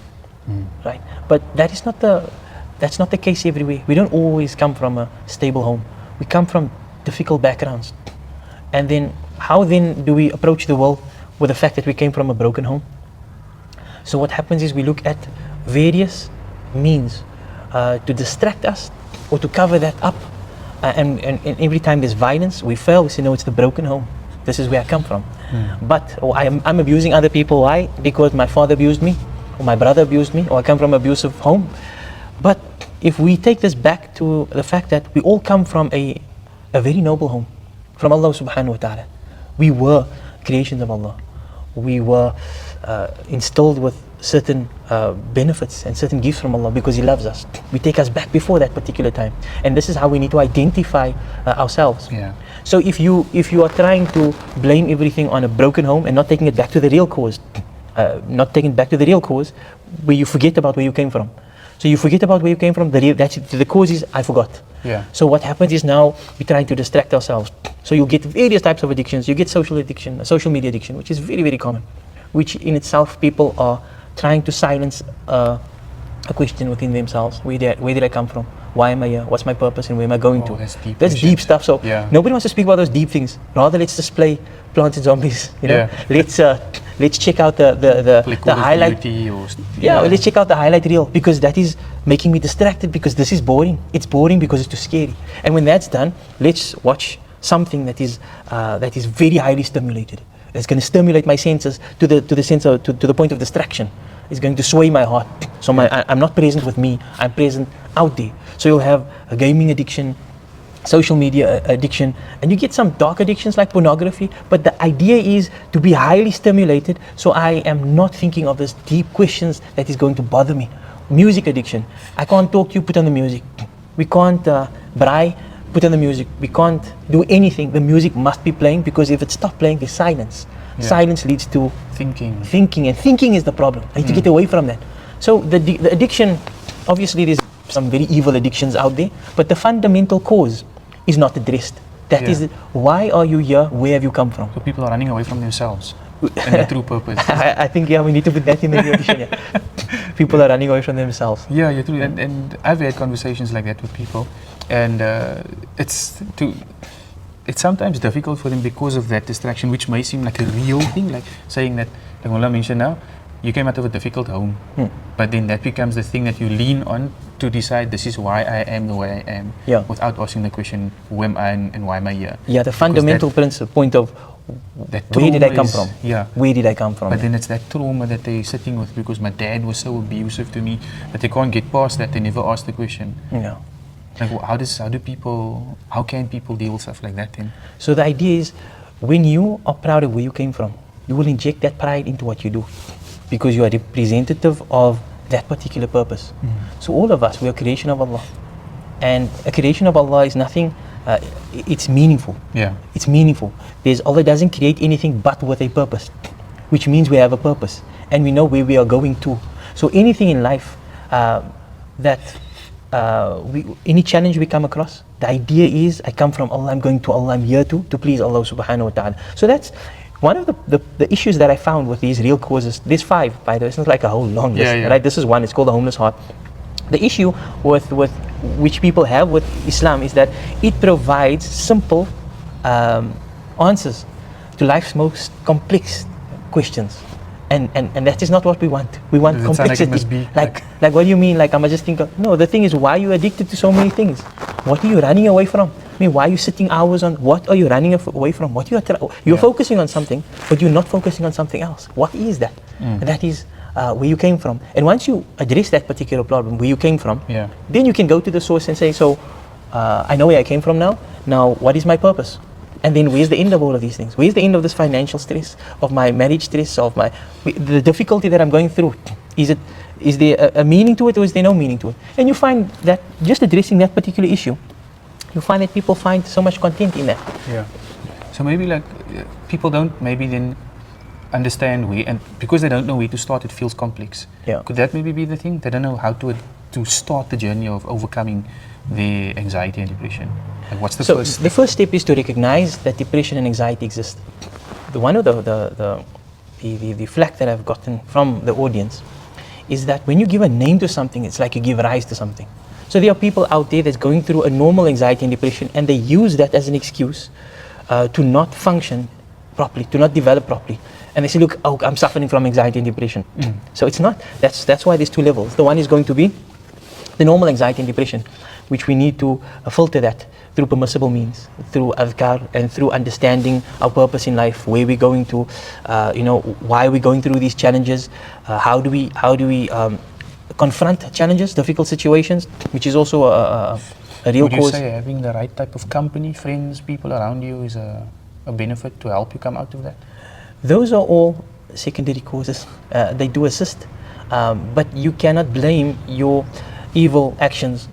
right? But that's not the case everywhere. We don't always come from a stable home. We come from difficult backgrounds. And then how then do we approach the world with the fact that we came from a broken home? So what happens is we look at various means to distract us or to cover that up, and every time there's violence, we fail. We say, no, it's the broken home, this is where I come from. But I'm abusing other people. Why? Because my father abused me, or my brother abused me, or I come from an abusive home. But if we take this back to the fact that we all come from a very noble home from Allah subhanahu wa ta'ala, we were creations of Allah, we were instilled with certain benefits and certain gifts from Allah because He loves us. We take us back before that particular time, and this is how we need to identify ourselves. So if you are trying to blame everything on a broken home and not taking it back to the real cause, where you forget about where you came from. So you forget about where you came from, the cause is, I forgot. So what happens is now we're trying to distract ourselves. So you get various types of addictions. You get social addiction, social media addiction, which is very, very common, which in itself people are trying to silence a question within themselves. Where did I come from? Why am I here? What's my purpose and where am I going to? That's deep stuff. So nobody wants to speak about those deep things. Rather, let's display Plants and Zombies. Let's check out the highlight. Let's check out the highlight reel, because that is making me distracted, because this is boring. It's boring because it's too scary. And when that's done, let's watch something that is very highly stimulated. It's going to stimulate my senses to the point of distraction. It's going to sway my heart. So I'm not present with me. I'm present out there. So you'll have a gaming addiction, social media addiction, and you get some dark addictions like pornography, but the idea is to be highly stimulated, so I am not thinking of these deep questions that is going to bother me. Music addiction, I can't talk to you, put on the music. We can't braai, put on the music. We can't do anything, the music must be playing, because if it stops playing, there's silence. Silence leads to thinking, and thinking is the problem. I need to get away from that. So the addiction, obviously there's some very evil addictions out there, but the fundamental cause is not addressed. That is, why are you here? Where have you come from? So people are running away from themselves and their true purpose. I think we need to put that in the addiction. People are running away from themselves. Yeah, true. And I've had conversations like that with people, and it's sometimes difficult for them because of that distraction, which may seem like a real thing, like saying that, like Mullah mentioned now, you came out of a difficult home, but then that becomes the thing that you lean on to decide this is why I am the way I am, without asking the question, who am I and why am I here? Yeah, the fundamental point of where did I come from? Yeah. Where did I come from? But then it's that trauma that they're sitting with, because my dad was so abusive to me that they can't get past that. They never ask the question. Yeah. Like how can people deal with stuff like that then? So the idea is, when you are proud of where you came from, you will inject that pride into what you do, because you are representative of that particular purpose. So all of us, we are creation of Allah, and a creation of Allah is nothing, it's meaningful. It's meaningful. Allah doesn't create anything but with a purpose, which means we have a purpose and we know where we are going to. So anything in life any challenge we come across, the idea is, I come from Allah, I'm going to Allah, I'm here to please Allah subhanahu wa ta'ala. So that's one of the issues that I found with these real causes. There's 5, by the way, it's not like a whole long list, right? This is one, it's called the homeless heart. The issue with which people have with Islam is that it provides simple answers to life's most complex questions. And that is not what we want. We want complexity. Like what do you mean? Like, I must just think of, no, the thing is, why are you addicted to so many things? What are you running away from? I mean, why are you sitting hours on, what are you running away from? What you're focusing on something, but you're not focusing on something else. What is that? And that is where you came from. And once you address that particular problem, where you came from, then you can go to the source and say, so I know where I came from now. Now, what is my purpose? And then where's the end of all of these things? Where's the end of this financial stress, of my marriage stress, of the difficulty that I'm going through? Is there a meaning to it, or is there no meaning to it? And you find that just addressing that particular issue, you find that people find so much content in that. So maybe like people don't maybe then understand where, and because they don't know where to start, it feels complex. Could that maybe be the thing? They don't know how to start the journey of overcoming their anxiety and depression. Like, what's the first step? The first step is to recognize that depression and anxiety exist. One of the flack that I've gotten from the audience is that when you give a name to something, it's like you give rise to something. So there are people out there that's going through a normal anxiety and depression, and they use that as an excuse to not function properly, to not develop properly. And they say, look, I'm suffering from anxiety and depression. So it's not, that's why there's 2 levels. The one is going to be the normal anxiety and depression, which we need to filter that through permissible means, through adhkar, and through understanding our purpose in life, where we're going to, why are we going through these challenges, how do we confront challenges, difficult situations, which is also a real cause. Would you say having the right type of company, friends, people around you is a benefit to help you come out of that? Those are all secondary causes. They do assist, but you cannot blame your evil actions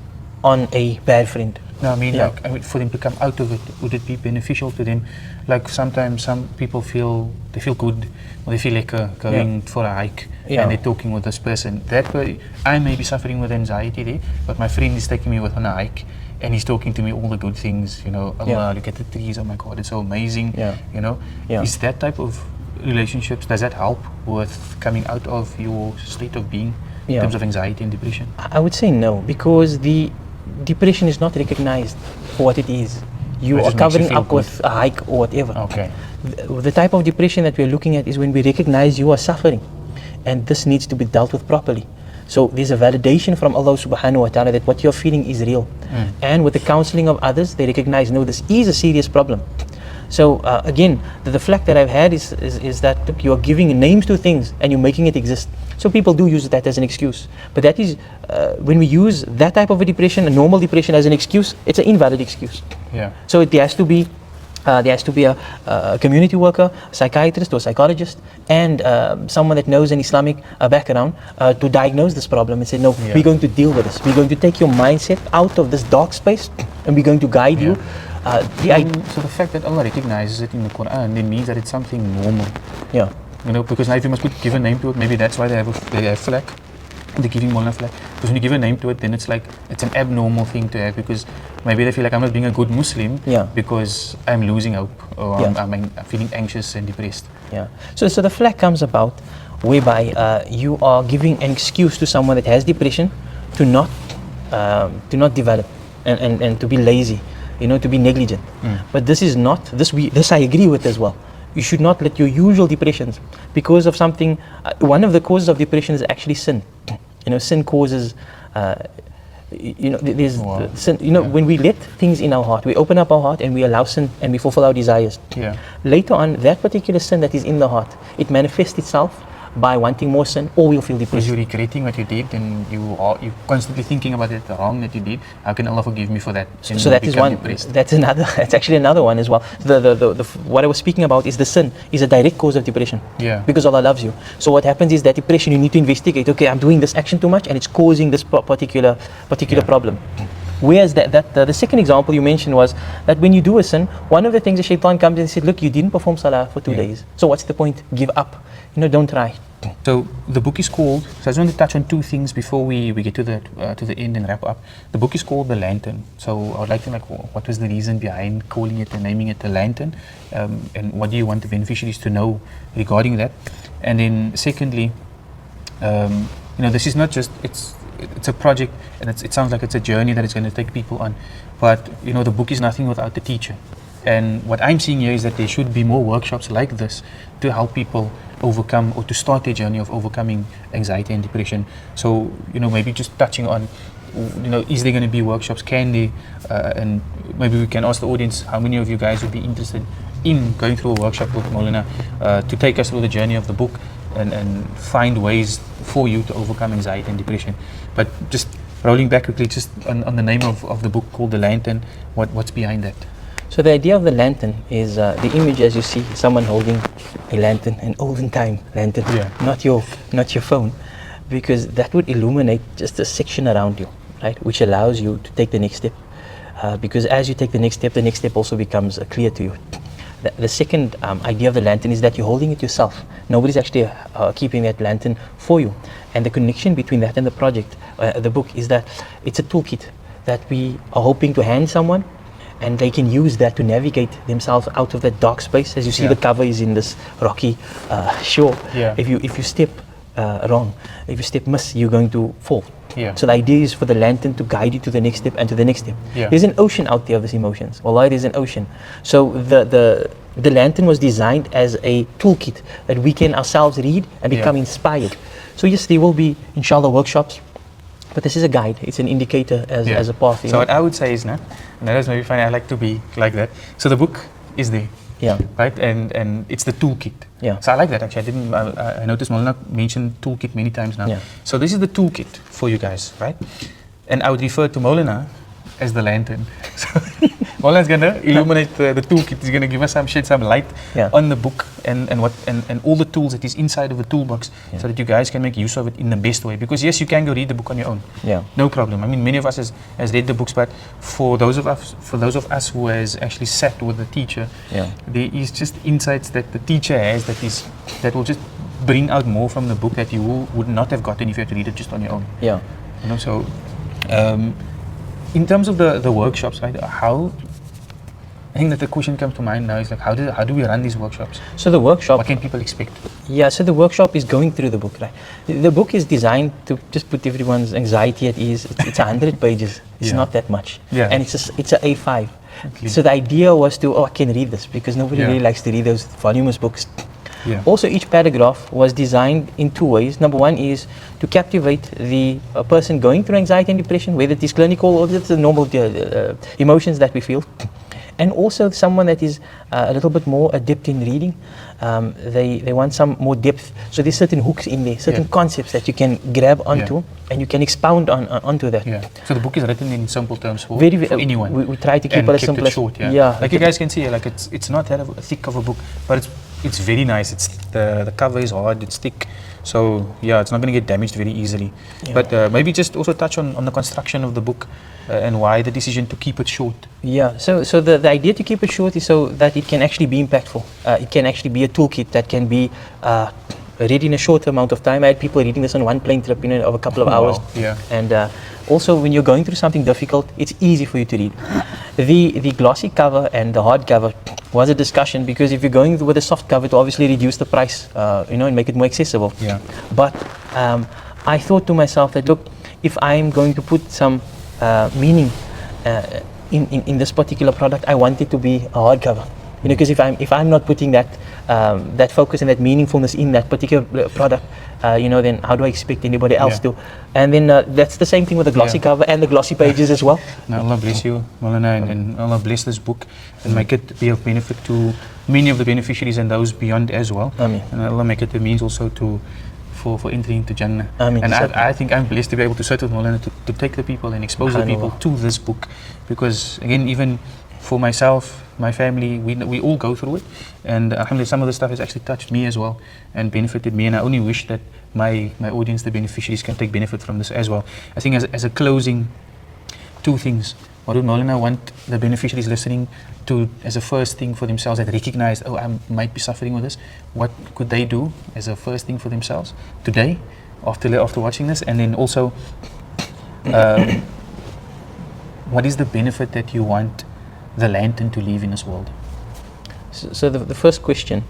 on a bad friend. No, I mean, for them to come out of it, would it be beneficial to them? Like sometimes some people feel good, or they feel like going for a hike, and they're talking with this person. I may be suffering with anxiety there, but my friend is taking me on a hike, and he's talking to me all the good things. Allah, look at the trees. Oh my God, it's so amazing. Is that type of relationships, does that help with coming out of your state of being in terms of anxiety and depression? I would say no, because the depression is not recognized for what it is. You are covering up with a hike or whatever. Okay. The type of depression that we're looking at is when we recognize you are suffering, and this needs to be dealt with properly. So there's a validation from Allah subhanahu wa ta'ala that what you're feeling is real. And with the counseling of others, they recognize, no, this is a serious problem. So again, the flack that I've had is that look, you are giving names to things and you're making it exist. So people do use that as an excuse. But that is, when we use that type of a depression, a normal depression, as an excuse, it's an invalid excuse. Yeah. So it has to be a community worker, a psychiatrist or psychologist, and someone that knows an Islamic background to diagnose this problem and say, no, we're going to deal with this. We're going to take your mindset out of this dark space and we're going to guide you. So the fact that Allah recognizes it in the Quran, it means that it's something normal. Yeah. You know, because now if you must give a name to it, maybe that's why they have flack. They're giving Molna flack. Because when you give a name to it, then it's like, it's an abnormal thing to have, because maybe they feel like I'm not being a good Muslim because I'm losing hope, or I'm feeling anxious and depressed. Yeah. So the flack comes about whereby you are giving an excuse to someone that has depression to not develop and to be lazy, you know, to be negligent. But this is not, this I agree with as well. You should not let your usual depressions, because of something, one of the causes of depression is actually sin. You know, sin causes, you know, there's sin, you know, when we let things in our heart, we open up our heart and we allow sin and we fulfill our desires. Later on, that particular sin that is in the heart, it manifests itself by wanting more sin, or we'll feel depressed. Because you're regretting what you did, and you're constantly thinking about it, the wrong that you did. How can Allah forgive me for that? And so that is one. Depressed. That's another. That's actually another one as well. The what I was speaking about is the sin is a direct cause of depression. Because Allah loves you. So what happens is that depression, you need to investigate. Okay, I'm doing this action too much, and it's causing this particular problem. Whereas the second example you mentioned was that when you do a sin, one of the things the shaitan comes in and said, look, you didn't perform salah for 2 days. So what's the point? Give up. You know, don't try. So the book is called, so I just want to touch on two things before we get to the end and wrap up. The book is called The Lantern. So I would like to what was the reason behind calling it and naming it The Lantern? And what do you want the beneficiaries to know regarding that? And then secondly, you know, this is not just, it's a project, and it sounds like it's a journey that it's going to take people on. But, you know, the book is nothing without the teacher. And what I'm seeing here is that there should be more workshops like this to help people overcome, or to start their journey of overcoming anxiety and depression. So, you know, maybe just touching on, you know, is there going to be workshops? Can they? And maybe we can ask the audience, how many of you guys would be interested in going through a workshop with Maulana to take us through the journey of the book and find ways for you to overcome anxiety and depression. But just rolling back quickly, just on the name of the book called The Lantern, what's behind that? So the idea of the lantern is the image, as you see, someone holding a lantern, an olden time lantern, not your phone, because that would illuminate just a section around you, right, which allows you to take the next step. Because as you take the next step also becomes clear to you. The second idea of the lantern is that you're holding it yourself. Nobody's actually keeping that lantern for you. And the connection between that and the project, the book, is that it's a toolkit that we are hoping to hand someone, and they can use that to navigate themselves out of that dark space. As you see, the cover is in this rocky shore. If you step wrong, if you step miss, you're going to fall. So the idea is for the lantern to guide you to the next step and to the next step. There's an ocean out there of these emotions. Wallahi, there's an ocean. So the lantern was designed as a toolkit that we can ourselves read and become inspired. So yes, there will be, inshallah, workshops. But this is a guide, it's an indicator as a path. So what I would say is, and that is maybe funny, I like to be like that. So the book is there, right? And it's the toolkit. So I like that actually. I noticed Maulana mentioned toolkit many times now. So this is the toolkit for you guys, right? And I would refer to Maulana as the lantern. So Maulana's gonna illuminate the toolkit. He's gonna give us shed some light on the book and all the tools that is inside of the toolbox, so that you guys can make use of it in the best way. Because yes, you can go read the book on your own. No problem. I mean, many of us has read the books, but for those of us who has actually sat with the teacher, there is just insights that the teacher has that will just bring out more from the book that you would not have gotten if you had to read it just on your own. You know, so in terms of the workshops, right? I think that the question comes to mind now is like, how do we run these workshops? So the workshop, what can people expect? So the workshop is going through the book, right? The book is designed to just put everyone's anxiety at ease. It's 100 pages. It's not that much, and it's a A5. So the idea was to, I can read this, because nobody really likes to read those voluminous books. Also, each paragraph was designed in two ways. Number one is to captivate the person going through anxiety and depression, whether it is clinical or it's the normal emotions that we feel. And also someone that is a little bit more adept in reading, they want some more depth. So there's certain hooks in there, certain concepts that you can grab onto and you can expound onto that. Yeah. So the book is written in simple terms for anyone. We try to keep it as simple as short. Like you guys can see, like it's not that thick of a book, but it's very nice. It's the cover is hard, it's thick. So yeah, it's not going to get damaged very easily. Yeah. But maybe just also touch on the construction of the book and why the decision to keep it short. Yeah, so the idea to keep it short is so that it can actually be impactful. It can actually be a toolkit that can be read in a short amount of time. I had people reading this on one plane trip of a couple of hours. Yeah. And also when you're going through something difficult, it's easy for you to read. The glossy cover and the hard cover was a discussion, because if you're going with a soft cover, to obviously reduce the price, and make it more accessible. Yeah. But I thought to myself that, look, if I'm going to put some meaning in this particular product, I want it to be a hardcover. Because if I'm not putting that focus and that meaningfulness in that particular product, then how do I expect anybody else to? And then that's the same thing with the glossy cover and the glossy pages as well. Now Allah bless you, Maulana, and Allah bless this book and make it be of benefit to many of the beneficiaries and those beyond as well. Ameen. And Allah make it a means also for entering into Jannah. Ameen. And I think I'm blessed to be able to sit with Maulana to take the people and expose the people to this book, because again, even for myself, my family, we all go through it, and alhamdulillah, some of the stuff has actually touched me as well and benefited me, and I only wish that my audience, the beneficiaries, can take benefit from this as well. I think as a closing, two things. What would Maulana want the beneficiaries listening to as a first thing for themselves, that recognize, oh, I might be suffering with this? What could they do as a first thing for themselves today after watching this? And then also, what is the benefit that you want the lantern to leave in this world? So the first question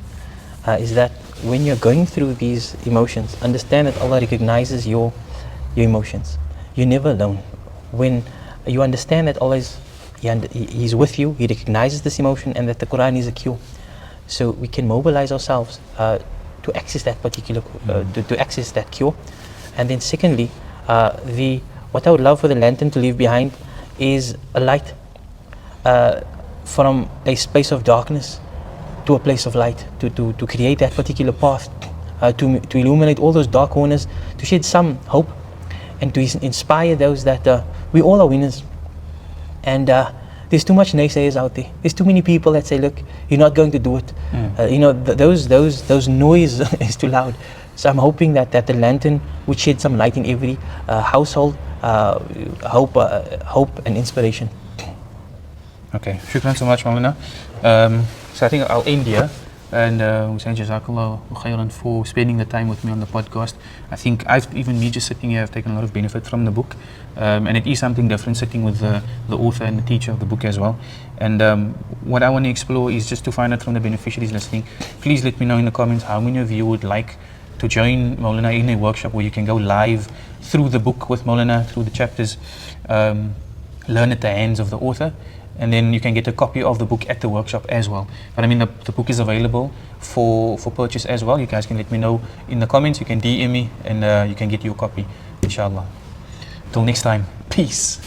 is that when you're going through these emotions, understand that Allah recognizes your emotions. You're never alone. When you understand that Allah He's with you, He recognizes this emotion, and that the Qur'an is a cure. So we can mobilize ourselves to access that particular, to access that cure. And then secondly, what I would love for the lantern to leave behind is a light from a space of darkness to a place of light, to create that particular path, to illuminate all those dark corners, to shed some hope, and to inspire those that we all are winners. And there's too much naysayers out there. There's too many people that say, look, you're not going to do it. Those noise is too loud. So I'm hoping that the lantern would shed some light in every household, hope and inspiration. Okay, shukran so much, Maulana. So I think I'll end here, and we say Jazakallah khairan for spending the time with me on the podcast. I think even me just sitting here, I've taken a lot of benefit from the book, and it is something different sitting with the author and the teacher of the book as well. And what I want to explore is just to find out from the beneficiaries listening. Please let me know in the comments how many of you would like to join Maulana in a workshop where you can go live through the book with Maulana, through the chapters, learn at the hands of the author, and then you can get a copy of the book at the workshop as well. But I mean, the book is available for purchase as well. You guys can let me know in the comments, you can DM me, and you can get your copy, inshallah. Till next time, peace.